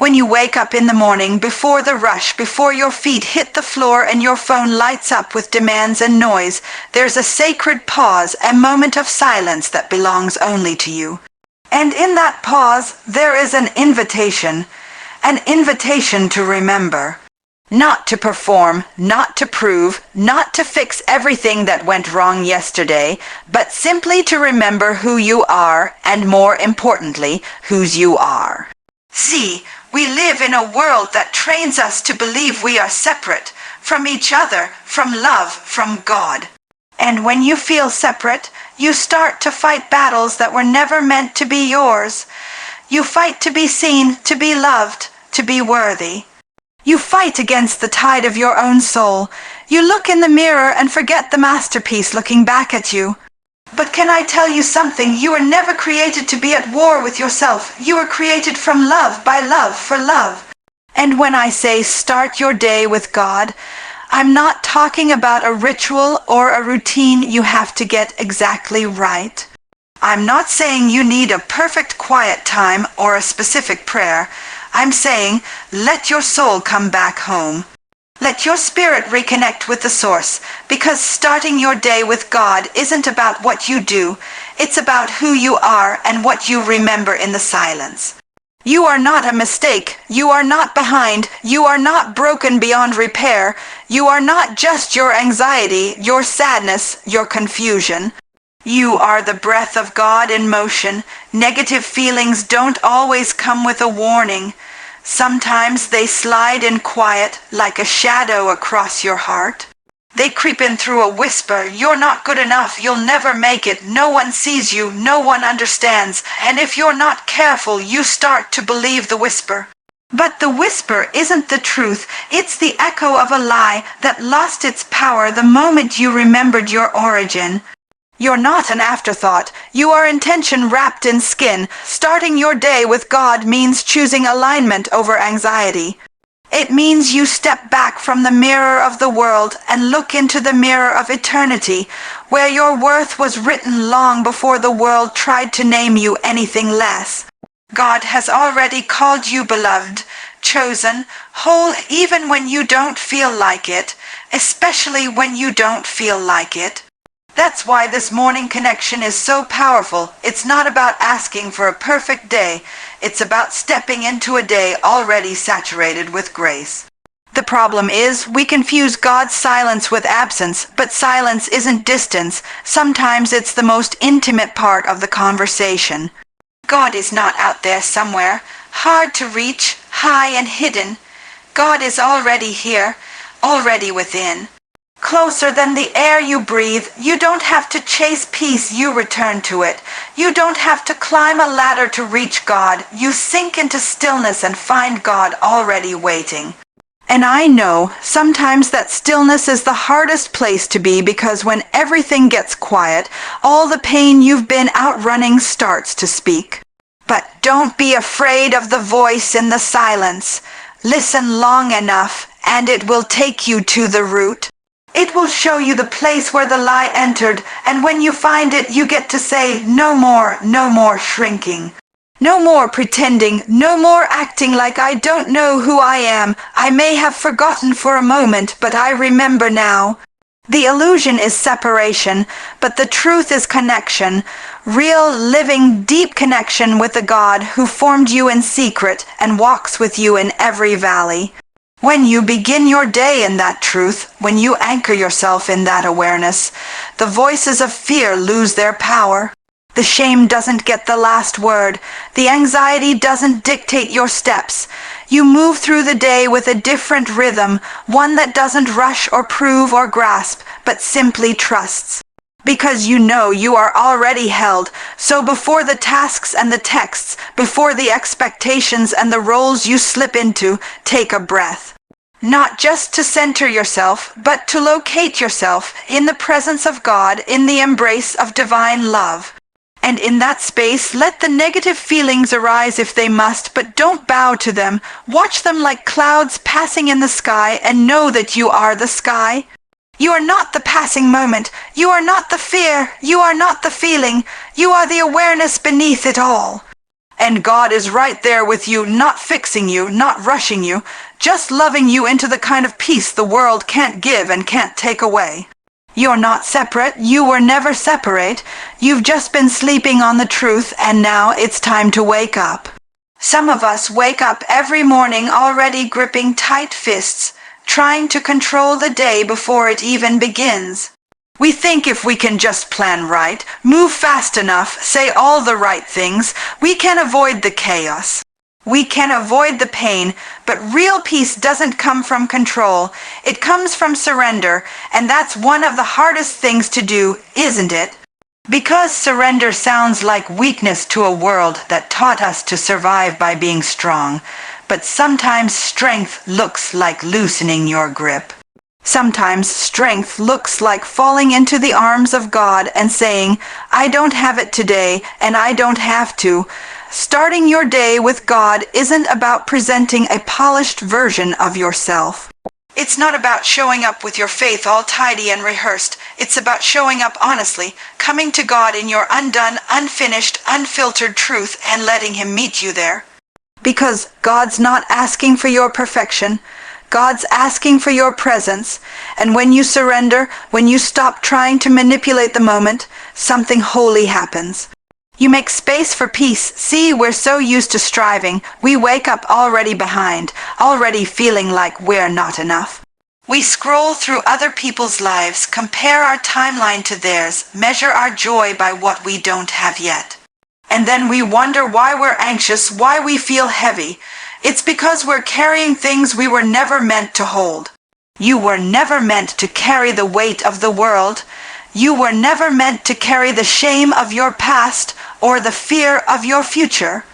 When you wake up in the morning, before the rush, before your feet hit the floor and your phone lights up with demands and noise, there's a sacred pause, a moment of silence that belongs only to you. And in that pause, there is an invitation to remember. Not to perform, not to prove, not to fix everything that went wrong yesterday, but simply to remember who you are, and more importantly, whose you are. See, we live in a world that trains us to believe we are separate from each other, from love, from God. And when you feel separate, you start to fight battles that were never meant to be yours. You fight to be seen, to be loved, to be worthy. You fight against the tide of your own soul. You look in the mirror and forget the masterpiece looking back at you. But can I tell you something? You were never created to be at war with yourself. You were created from love, by love, for love. And when I say start your day with God, I'm not talking about a ritual or a routine you have to get exactly right. I'm not saying you need a perfect quiet time or a specific prayer. I'm saying, let your soul come back home. Let your spirit reconnect with the source, because starting your day with God isn't about what you do. It's about who you are and what you remember in the silence. You are not a mistake. You are not behind. You are not broken beyond repair. You are not just your anxiety, your sadness, your confusion. You are the breath of God in motion. Negative feelings don't always come with a warning. Sometimes they slide in quiet, like a shadow across your heart. They creep in through a whisper. You're not good enough. You'll never make it. No one sees you. No one understands. And if you're not careful, you start to believe the whisper. But the whisper isn't the truth. It's the echo of a lie that lost its power the moment you remembered your origin. You're not an afterthought. You are intention wrapped in skin. Starting your day with God means choosing alignment over anxiety. It means you step back from the mirror of the world and look into the mirror of eternity, where your worth was written long before the world tried to name you anything less. God has already called you beloved, chosen, whole, even when you don't feel like it, especially when you don't feel like it. That's why this morning connection is so powerful. It's not about asking for a perfect day. It's about stepping into a day already saturated with grace. The problem is, we confuse God's silence with absence, but silence isn't distance. Sometimes it's the most intimate part of the conversation. God is not out there somewhere, hard to reach, high and hidden. God is already here, already within. Closer than the air you breathe. You don't have to chase peace, you return to it. You don't have to climb a ladder to reach God. You sink into stillness and find God already waiting. And I know sometimes that stillness is the hardest place to be, because when everything gets quiet, all the pain you've been outrunning starts to speak. But don't be afraid of the voice in the silence. Listen long enough, and it will take you to the root. It will show you the place where the lie entered, and when you find it, you get to say, no more shrinking. No more pretending, no more acting like I don't know who I am. I may have forgotten for a moment, but I remember now. The illusion is separation, but the truth is connection. Real, living, deep connection with the God who formed you in secret and walks with you in every valley. When you begin your day in that truth, when you anchor yourself in that awareness, the voices of fear lose their power. The shame doesn't get the last word. The anxiety doesn't dictate your steps. You move through the day with a different rhythm, one that doesn't rush or prove or grasp, but simply trusts. Because you know you are already held, so before the tasks and the texts, before the expectations and the roles you slip into, take a breath. Not just to center yourself, but to locate yourself in the presence of God, in the embrace of divine love. And in that space, let the negative feelings arise if they must, but don't bow to them. Watch them like clouds passing in the sky, and know that you are the sky. You are not the passing moment. You are not the fear. You are not the feeling. You are the awareness beneath it all. And God is right there with you, not fixing you, not rushing you, just loving you into the kind of peace the world can't give and can't take away. You're not separate. You were never separate. You've just been sleeping on the truth, and now it's time to wake up. Some of us wake up every morning already gripping tight fists, trying to control the day before it even begins. We think if we can just plan right, move fast enough, say all the right things, we can avoid the chaos. We can avoid the pain, but real peace doesn't come from control. It comes from surrender, and that's one of the hardest things to do, isn't it? Because surrender sounds like weakness to a world that taught us to survive by being strong, but sometimes strength looks like loosening your grip. Sometimes strength looks like falling into the arms of God and saying, I don't have it today, and I don't have to. Starting your day with God isn't about presenting a polished version of yourself. It's not about showing up with your faith all tidy and rehearsed. It's about showing up honestly, coming to God in your undone, unfinished, unfiltered truth and letting Him meet you there. Because God's not asking for your perfection. God's asking for your presence, and when you surrender, when you stop trying to manipulate the moment, something holy happens. You make space for peace. See, we're so used to striving, we wake up already behind, already feeling like we're not enough. We scroll through other people's lives, compare our timeline to theirs, measure our joy by what we don't have yet. And then we wonder why we're anxious, why we feel heavy. It's because we're carrying things we were never meant to hold. You were never meant to carry the weight of the world. You were never meant to carry the shame of your past or the fear of your future.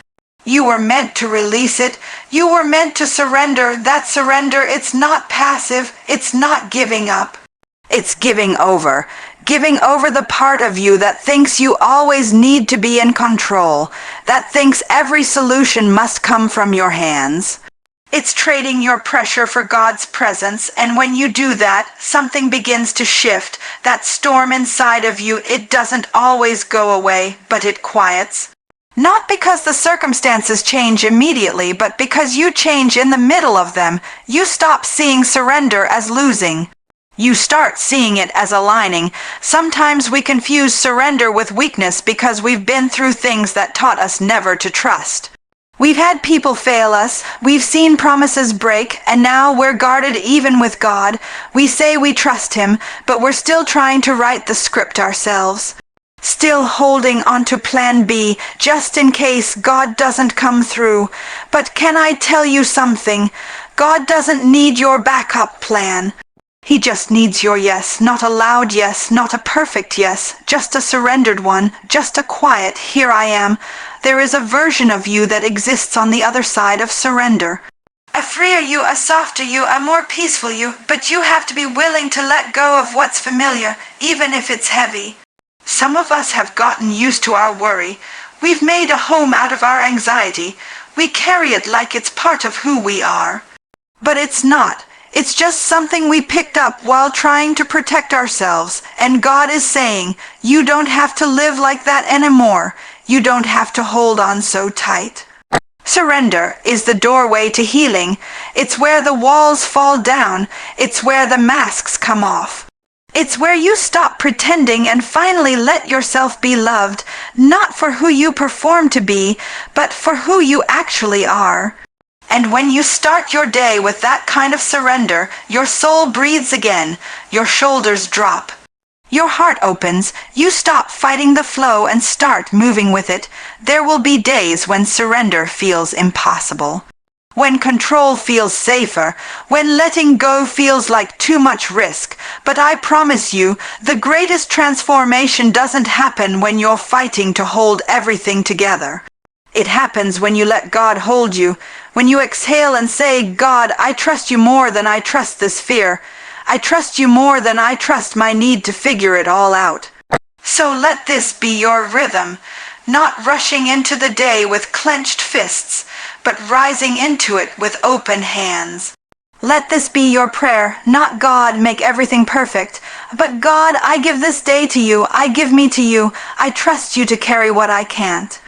You were meant to release it. You were meant to surrender. That surrender, it's not passive. It's not giving up. It's giving over. Giving over the part of you that thinks you always need to be in control, that thinks every solution must come from your hands. It's trading your pressure for God's presence, and when you do that, something begins to shift. That storm inside of you, it doesn't always go away, but it quiets. Not because the circumstances change immediately, but because you change in the middle of them. You stop seeing surrender as losing. You start seeing it as aligning. Sometimes we confuse surrender with weakness because we've been through things that taught us never to trust. We've had people fail us, we've seen promises break, and now we're guarded even with God. We say we trust Him, but we're still trying to write the script ourselves. Still holding onto plan B, just in case God doesn't come through. But can I tell you something? God doesn't need your backup plan. He just needs your yes, not a loud yes, not a perfect yes, just a surrendered one, just a quiet, here I am. There is a version of you that exists on the other side of surrender. A freer you, a softer you, a more peaceful you, but you have to be willing to let go of what's familiar, even if it's heavy. Some of us have gotten used to our worry. We've made a home out of our anxiety. We carry it like it's part of who we are. But it's not. It's just something we picked up while trying to protect ourselves, and God is saying, you don't have to live like that anymore. You don't have to hold on so tight. Surrender is the doorway to healing. It's where the walls fall down. It's where the masks come off. It's where you stop pretending and finally let yourself be loved, not for who you perform to be, but for who you actually are. And when you start your day with that kind of surrender, your soul breathes again, your shoulders drop. Your heart opens, you stop fighting the flow and start moving with it. There will be days when surrender feels impossible. When control feels safer, when letting go feels like too much risk. But I promise you, the greatest transformation doesn't happen when you're fighting to hold everything together. It happens when you let God hold you, when you exhale and say, God, I trust you more than I trust this fear. I trust you more than I trust my need to figure it all out. So let this be your rhythm, not rushing into the day with clenched fists, but rising into it with open hands. Let this be your prayer, not God, make everything perfect, but God, I give this day to you, I give me to you, I trust you to carry what I can't.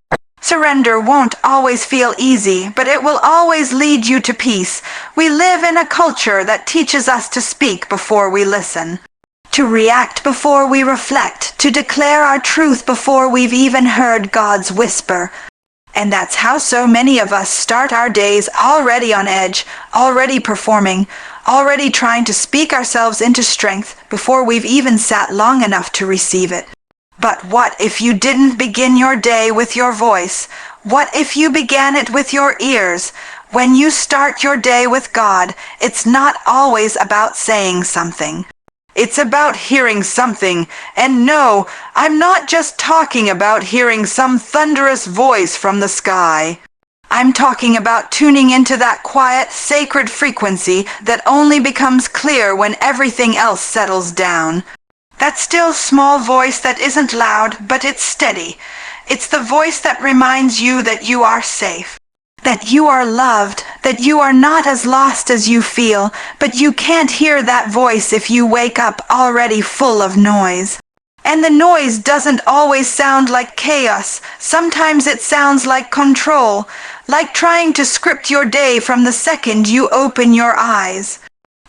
Surrender won't always feel easy, but it will always lead you to peace. We live in a culture that teaches us to speak before we listen, to react before we reflect, to declare our truth before we've even heard God's whisper. And that's how so many of us start our days, already on edge, already performing, already trying to speak ourselves into strength before we've even sat long enough to receive it. But what if you didn't begin your day with your voice? What if you began it with your ears? When you start your day with God, it's not always about saying something. It's about hearing something. And no, I'm not just talking about hearing some thunderous voice from the sky. I'm talking about tuning into that quiet, sacred frequency that only becomes clear when everything else settles down. That still small voice that isn't loud, but it's steady. It's the voice that reminds you that you are safe, that you are loved, that you are not as lost as you feel, but you can't hear that voice if you wake up already full of noise. And the noise doesn't always sound like chaos. Sometimes it sounds like control, like trying to script your day from the second you open your eyes.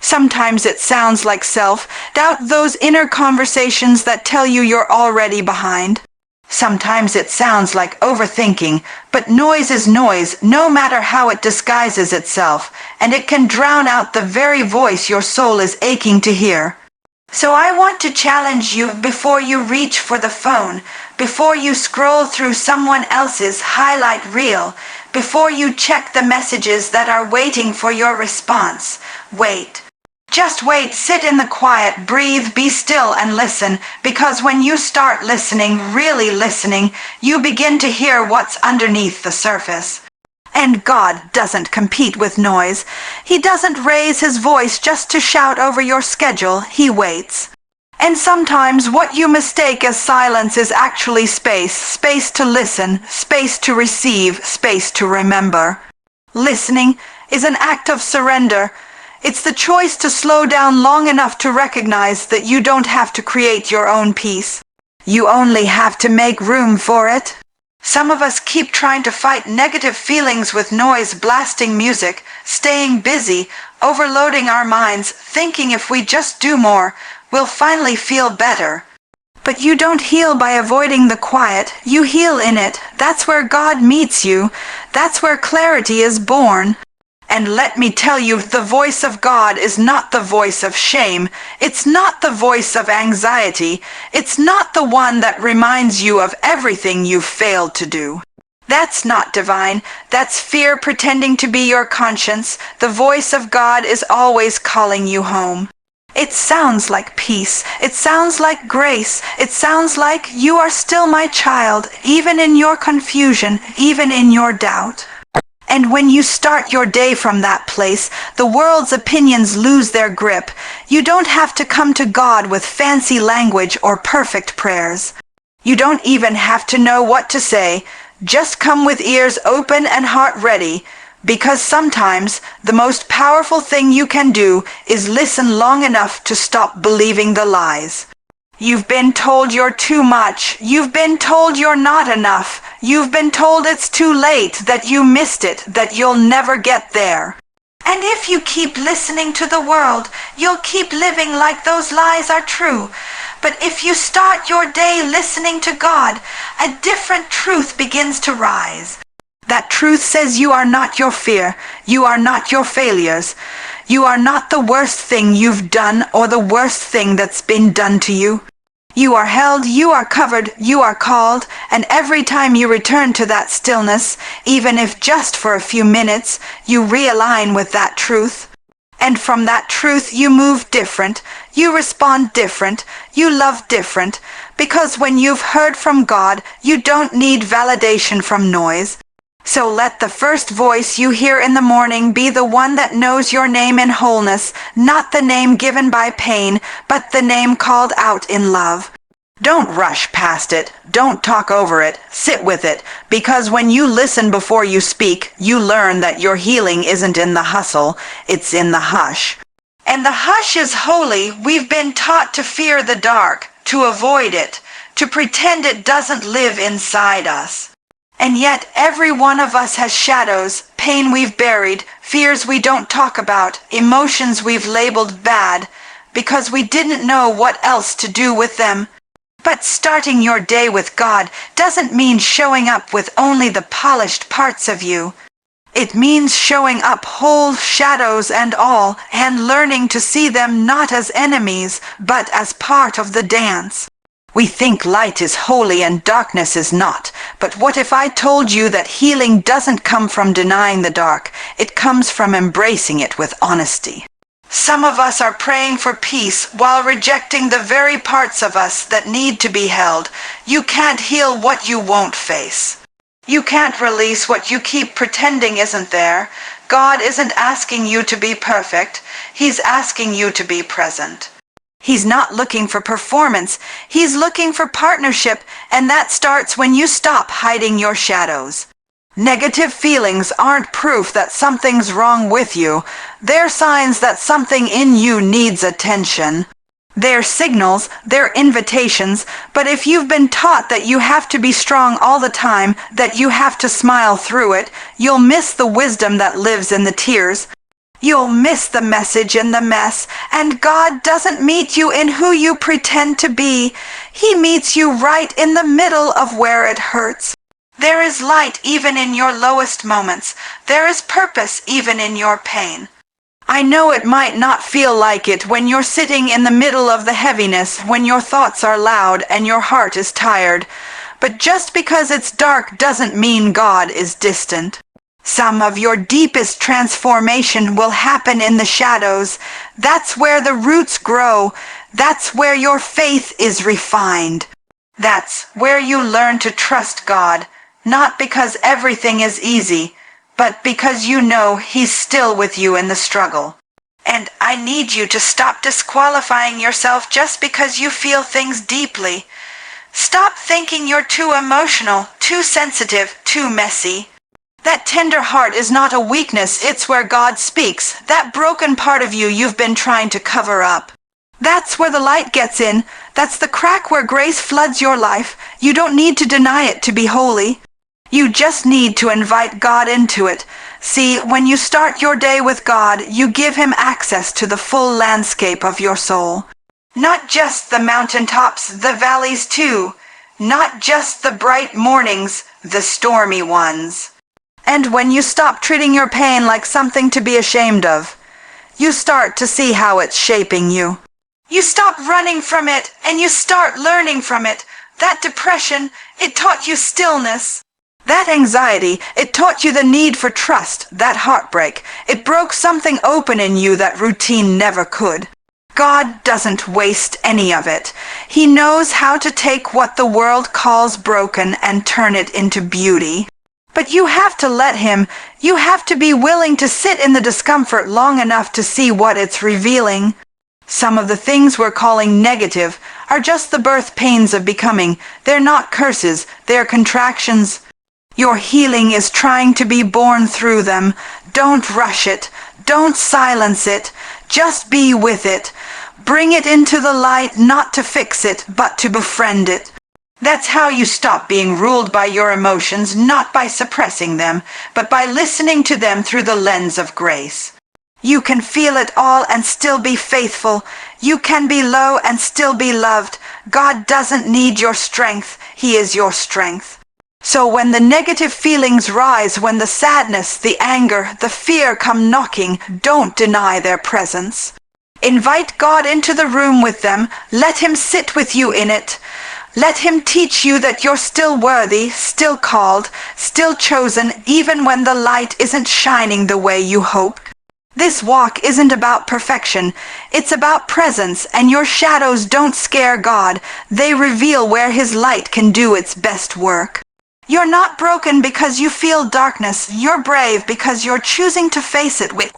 Sometimes it sounds like self-doubt, those inner conversations that tell you you're already behind. Sometimes it sounds like overthinking, but noise is noise, no matter how it disguises itself, and it can drown out the very voice your soul is aching to hear. So I want to challenge you before you reach for the phone, before you scroll through someone else's highlight reel, before you check the messages that are waiting for your response. Wait. Just wait, sit in the quiet, breathe, be still and listen, because when you start listening, really listening, you begin to hear what's underneath the surface. And God doesn't compete with noise. He doesn't raise his voice just to shout over your schedule. He waits. And sometimes what you mistake as silence is actually space, space to listen, space to receive, space to remember. Listening is an act of surrender. It's the choice to slow down long enough to recognize that you don't have to create your own peace. You only have to make room for it. Some of us keep trying to fight negative feelings with noise, blasting music, staying busy, overloading our minds, thinking if we just do more, we'll finally feel better. But you don't heal by avoiding the quiet. You heal in it. That's where God meets you. That's where clarity is born. And let me tell you, the voice of God is not the voice of shame. It's not the voice of anxiety. It's not the one that reminds you of everything you've failed to do. That's not divine. That's fear pretending to be your conscience. The voice of God is always calling you home. It sounds like peace. It sounds like grace. It sounds like you are still my child, even in your confusion, even in your doubt. And when you start your day from that place, the world's opinions lose their grip. You don't have to come to God with fancy language or perfect prayers. You don't even have to know what to say. Just come with ears open and heart ready, because sometimes the most powerful thing you can do is listen long enough to stop believing the lies. You've been told you're too much. You've been told you're not enough. You've been told it's too late, that you missed it, that you'll never get there. And if you keep listening to the world, you'll keep living like those lies are true. But if you start your day listening to God, a different truth begins to rise. That truth says you are not your fear. You are not your failures. You are not the worst thing you've done or the worst thing that's been done to you. You are held, you are covered, you are called, and every time you return to that stillness, even if just for a few minutes, you realign with that truth. And from that truth you move different, you respond different, you love different, because when you've heard from God, you don't need validation from noise. So let the first voice you hear in the morning be the one that knows your name in wholeness, not the name given by pain, but the name called out in love. Don't rush past it. Don't talk over it. Sit with it, because when you listen before you speak, you learn that your healing isn't in the hustle, it's in the hush. And the hush is holy. We've been taught to fear the dark, to avoid it, to pretend it doesn't live inside us. And yet every one of us has shadows, pain we've buried, fears we don't talk about, emotions we've labeled bad, because we didn't know what else to do with them. But starting your day with God doesn't mean showing up with only the polished parts of you. It means showing up whole, shadows and all, and learning to see them not as enemies, but as part of the dance. We think light is holy and darkness is not, but what if I told you that healing doesn't come from denying the dark, it comes from embracing it with honesty. Some of us are praying for peace while rejecting the very parts of us that need to be held. You can't heal what you won't face. You can't release what you keep pretending isn't there. God isn't asking you to be perfect. He's asking you to be present. He's not looking for performance. He's looking for partnership, and that starts when you stop hiding your shadows. Negative feelings aren't proof that something's wrong with you. They're signs that something in you needs attention. They're signals, they're invitations, but if you've been taught that you have to be strong all the time, that you have to smile through it, you'll miss the wisdom that lives in the tears. You'll miss the message in the mess, and God doesn't meet you in who you pretend to be. He meets you right in the middle of where it hurts. There is light even in your lowest moments. There is purpose even in your pain. I know it might not feel like it when you're sitting in the middle of the heaviness, when your thoughts are loud and your heart is tired. But just because it's dark doesn't mean God is distant. Some of your deepest transformation will happen in the shadows. That's where the roots grow. That's where your faith is refined. That's where you learn to trust God, not because everything is easy, but because you know He's still with you in the struggle. And I need you to stop disqualifying yourself just because you feel things deeply. Stop thinking you're too emotional, too sensitive, too messy. That tender heart is not a weakness, it's where God speaks, that broken part of you you've been trying to cover up. That's where the light gets in. That's the crack where grace floods your life. You don't need to deny it to be holy. You just need to invite God into it. See, when you start your day with God, you give Him access to the full landscape of your soul. Not just the mountaintops, the valleys too. Not just the bright mornings, the stormy ones. And when you stop treating your pain like something to be ashamed of, you start to see how it's shaping you. You stop running from it, and you start learning from it. That depression, it taught you stillness. That anxiety, it taught you the need for trust. That heartbreak, it broke something open in you that routine never could. God doesn't waste any of it. He knows how to take what the world calls broken and turn it into beauty. But you have to let Him. You have to be willing to sit in the discomfort long enough to see what it's revealing. Some of the things we're calling negative are just the birth pains of becoming. They're not curses, they're contractions. Your healing is trying to be born through them. Don't rush it. Don't silence it. Just be with it. Bring it into the light, not to fix it, but to befriend it. That's how you stop being ruled by your emotions, not by suppressing them, but by listening to them through the lens of grace. You can feel it all and still be faithful. You can be low and still be loved. God doesn't need your strength. He is your strength. So when the negative feelings rise, when the sadness, the anger, the fear come knocking, don't deny their presence. Invite God into the room with them. Let Him sit with you in it. Let Him teach you that you're still worthy, still called, still chosen, even when the light isn't shining the way you hoped. This walk isn't about perfection. It's about presence, and your shadows don't scare God. They reveal where His light can do its best work. You're not broken because you feel darkness. You're brave because you're choosing to face it with